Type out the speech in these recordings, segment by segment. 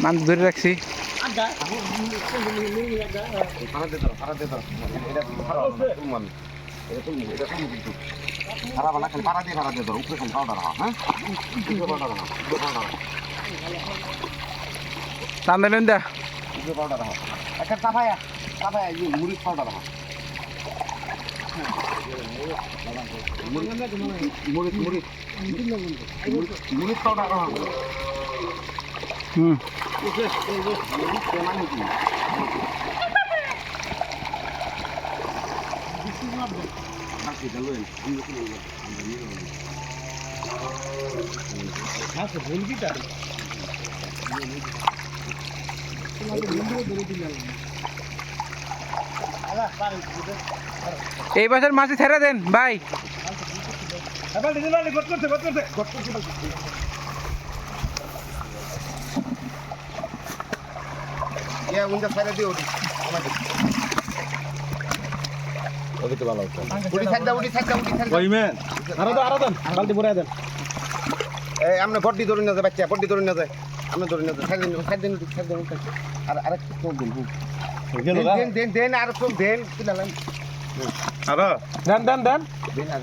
মান ধরে রাখছি টান দিলেন দা একটা কাপায়া কাপায়া মুড়ি পাউডার মুড়ি মুড়ি মুড়ি পাউডার হুম এই বছর মাছি ছেড়ে দেন ভাই উনটা ছেড়ে দিও ওদিকে তো ভালো হচ্ছে উড়ি থাক দাও উড়ি থাক দাও উড়ি থাক দাও ওইমেন আরো দেন বালতি ভরে দেন এই আমরা বড্ডি ধরে না যায় বাচ্চা বড্ডি ধরে না যায় আমরা ধরে না যায় সাইড দিন আর আরেক চোখ দিন দেন দেন দেন আর চোখ দেন কিলালাম আরো দেন দেন দেন দেন আর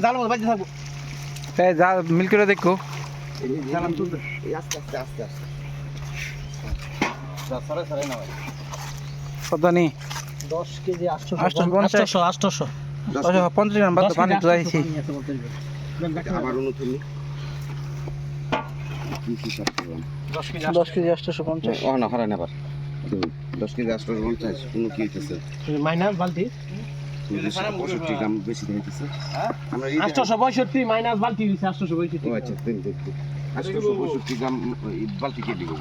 জাল মত বাচ্চা থাকবো এই যা মিল করে দেখো জালাম তুলতে আস্তে আস্তে আস্তে আস্তে সরে সরে না ভাই কত নি 10 কেজি 850 50 গ্রাম বাদ পানি তুলাইছি আবার নতুন 10 কেজি 850 ও না হারা নেবার 10 কেজি 850 কোন কি হইতেছে মাইনাস বালতি 65 গ্রাম বেশি হইতেছে আমরা 865 মাইনাস বালতি হইছে 865 ও আচ্ছা দেন দেন 865 গ্রাম বালতি কে দিব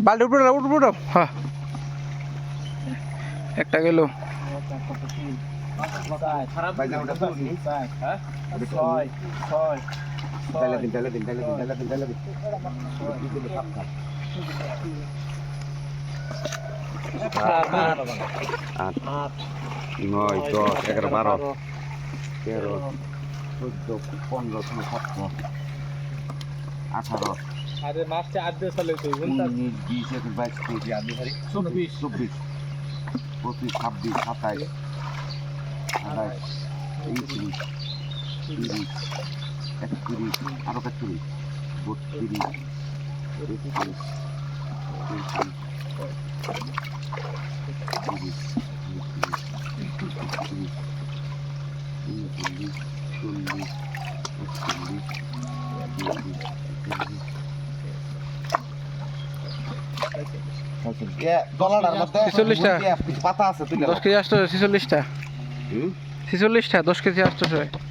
বালতি উপরে হ্যাঁ একটা গেল খারাপ ভাই নামটা তো হ্যাঁ 6 তাহলে দিন আট 9 10 11 12 13 14 15 16 18 আরে মাছটা আধ দিয়ে চলে তো 19 20 21 22 আদি হারি 24 25 26 27 28 29 30 31 আরো 31 32 33 পাতা আছে 10 কেজি 846টা 46টা 10 কেজি 800